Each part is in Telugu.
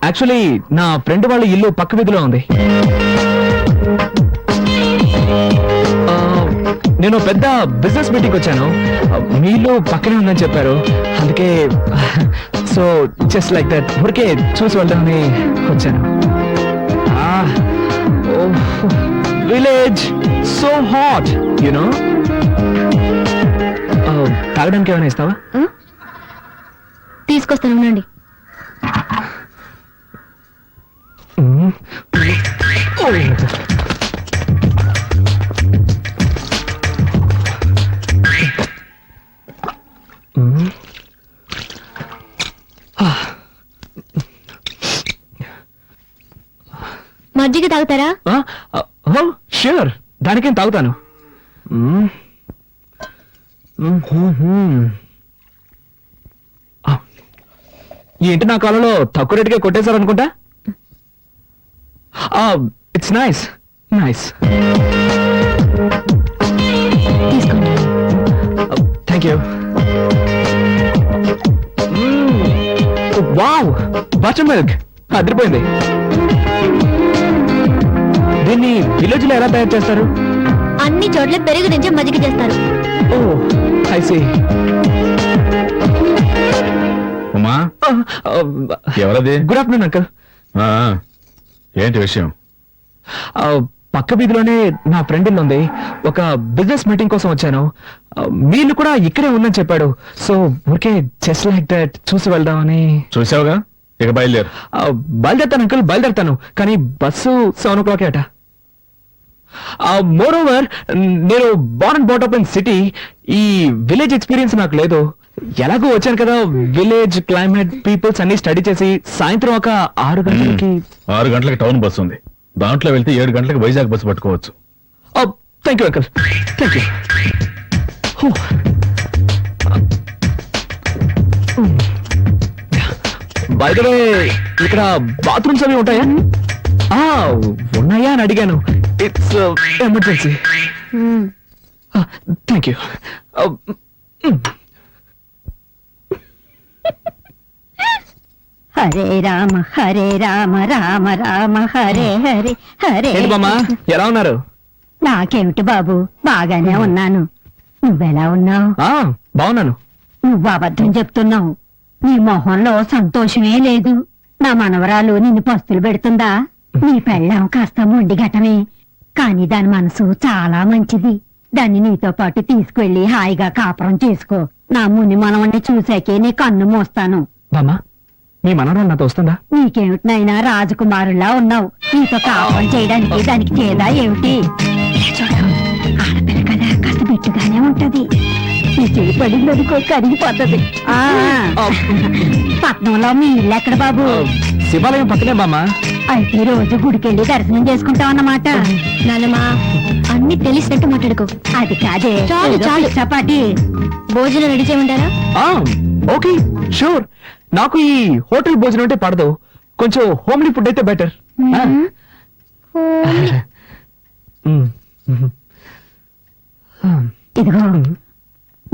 యాక్చువల్లీ నా ఫ్రెండ్ వాళ్ళ ఇల్లు పక్క వీధిలో ఉంది. నేను పెద్ద బిజినెస్ మీటింగ్ వచ్చాను. మీ ఇల్లు పక్కనే ఉందని చెప్పారు. అందుకే సో జస్ట్ లైక్ దట్ ఊరికే చూసి వెళ్దామని వచ్చాను. Village so hot you know. తాగడానికి ఏమైనా ఇస్తావా? తీసుకొస్తాను ఉండండి. మజ్జిగ తాగుతారా? ష్యూర్, దానికేం తాగుతాను. ఏంటి నా కాలంలో తక్కువ రేటుగా కొట్టేశారనుకుంటా. It's nice nice. తీసుకోండి. Thank you. Wow, butter milk అదిరిపోయింది. దీన్ని విలేజ్ లో ఎలా తయారు చేస్తారు? అన్ని చోట్ల పెరుగు నుంచి మజ్జిగ చేస్తారు. ఓ ఐ సీ. ఉమా, ఎవరది? Good afternoon uncle. ఏంటి విషయం? పక్క వీధిలోనే నా ఫ్రెండ్ ఇల్లు ఉంది. ఒక బిజినెస్ మీటింగ్ కోసం వచ్చాను. వీళ్ళు కూడా ఇక్కడే ఉందని చెప్పాడు. సో ఊరికే జస్ట్ లైక్ దట్ చూసి వెళ్దామని. చూసావుగా, ఇక బయలుదేరు. బయలుదేరుతాను అంకుల్, బయలుదేరుతాను. కానీ బస్సు 7 o'clock అట. మోర్ ఓవర్ నేను born and brought up in city. ఈ విలేజ్ ఎక్స్పీరియన్స్ నాకు లేదు. ఎలాగో వచ్చాను కదా, విలేజ్ క్లైమేట్ పీపుల్స్ అన్ని స్టడీ చేసి సాయంత్రం ఒక 6 గంటలకి 6 గంటలకు టౌన్ బస్సు ఉంది. దాంట్లో వెళ్తే 7 గంటలకు వైజాగ్ బస్సు పట్టుకోవచ్చు. Thank you uncle, thank you. By the way, ఇక్కడ బాత్రూమ్స్ అవి ఉంటాయా? ఉన్నాయా అని అడిగాను. It's emergency. Thank you. Hare Rama Rama Rama Hare Hare Hare. ఏంటి బామ్మా, ఎలా ఉన్నారు? నాకేమిటి బాబు, బాగానే ఉన్నాను. నువ్వెలా ఉన్నావు? బాగున్నాను. నువ్వు అబద్ధం చెప్తున్నావు. నీ మొహంలో సంతోషమే లేదు. నా మనవరాలు నిన్ను పస్తులు పెడుతుందా? నీ పెళ్ళాం కాస్త మొండి ఘటమే, కానీ దాని మనసు చాలా మంచిది. దాన్ని నీతో పాటు తీసుకెళ్లి హాయిగా కాపురం చేసుకో. నా ముని మనవణ్ణి చూసాకే నీ కన్ను మోస్తాను. బామ్మా, మీ మనవరాలు నాతో వస్తుందా? నీకేమిటినైనా రాజకుమారులా ఉన్నావు. నీతో కాపురం చేయడానికి దానికి చేదా ఏమిటి? చూడు, ఆడపిల్ల కదా, కాస్త బిట్టుగానే ఉంటది. నీ చేయి పడిందనుకో కరిగిపోతుంది. పట్నంలో మీ ఇల్లు ఎక్కడ బాబు? శివాలయం పక్కనే బామ్మా. అయితే రోజు గుడికెళ్ళి దర్శనం చేసుకుంటావు అన్నమాట. నాన్నమ్మా, అన్ని తెలిసినట్టు మాట్లాడుకో. అది కాదే, చాలు, చాలు. చపాటి భోజనం రెడీ చేయమంటారా? Okay sure. నాకు ఈ హోటల్ భోజనం అంటే పడదు. కొంచెం హోమ్లీ ఫుడ్ అయితే బెటర్. ఇదిగో,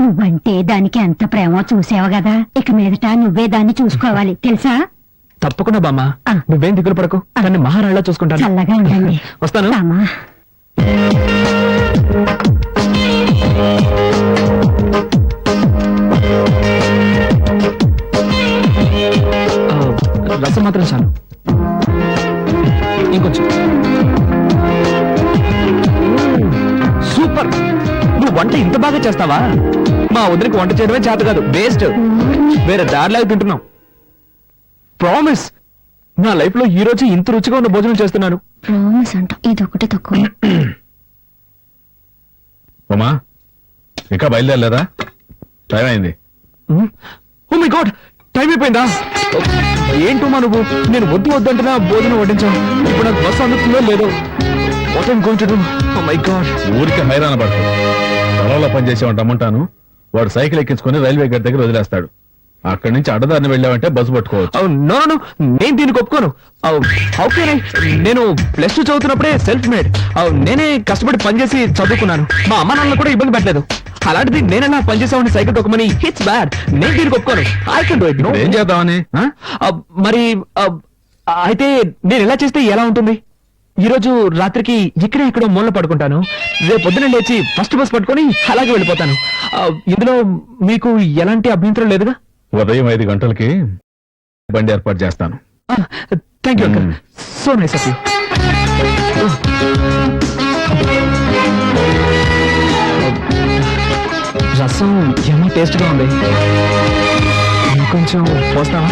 నువ్వంటే దానికి ఎంత ప్రేమో చూసావు కదా. ఇక మీదట నువ్వే దాన్ని చూసుకోవాలి, తెలుసా? తప్పకుండా బామ్మా, నువ్వేం దిగులు పడకు. దాన్ని మహారాణిలా చూసుకుంటాను. చల్లగా ఉండండి. వస్తాను. రామా. రసం మాత్రం చాలు. ఇంకొంచెం. సూపర్. నువ్వు వంట ఇంత బాగా చేస్తావా? మా వదిలికి వంట చేయడమే చేత కాదు, వేస్ట్. వేరే దారిలాగా తింటున్నావు. ప్రామిస్, నా లైఫ్ లో ఈ రోజు ఇంత రుచిగా ఉన్న భోజనం చేస్తున్నాను. ప్రామిస్ అంట, ఇది ఒకటి తక్కువ. ఉమా, ఇంకా బయలుదేరలేదా? టైం అయింది. ఓ మై గాడ్, టైం అయిపోయిందా? ఏంటమ్మా నువ్వు, నేను వద్దు వద్దంటున్నా భోజనం వడ్డించావు. ఇప్పుడు నాకు బస్సు అందుతుందో లేదో. What I'm going to do? Oh my God. ఊరికే హైరాణ పడతాడు. పొలంలో పనిచేసేవాడు రమ్మంటాను, వాడు సైకిల్ ఎక్కించుకుని రైల్వే గేట్ దగ్గర వదిలేస్తాడు. అక్కడి నుంచి అడ్డదారిని వెళ్ళావంటే బస్సు పట్టుకోవచ్చు. నో నో నేను దీనికి ఒప్పుకోను. ఓకే నేను +2 చదువుతున్నప్పుడే సెల్ఫ్ మేడ్. నేనే కష్టపడి పనిచేసి చదువుకున్నాను. మా అమ్మ నాన్నలు కూడా ఇబ్బంది పెట్టలేదు. అలాంటిది నేనెలా పనిచేసామని సైకిల్ తొక్కమని హిట్స్ బ్యాడ్. నేను దీనికి ఒప్పుకోను. I can do it. ఇప్పుడు ఏం చేద్దామని ఆ? మరి అయితే నేను ఎలా చేస్తే ఎలా ఉంటుంది? ఈ రోజు రాత్రికి ఇక్కడే ఎక్కడో మూల పడుకుంటాను. రేపు పొద్దున లేచి ఫస్ట్ బస్ పట్టుకొని అలాగే వెళ్ళిపోతాను. ఇందులో మీకు ఎలాంటి అభ్యంతరం లేదుగా? ఉదయం 5 గంటలకి బండి ఏర్పాటు చేస్తాను. Thank you uncle. So nice of you. రసం ఏమో టేస్ట్ గా ఉంది. ఇంకొంచెం పోస్తావా?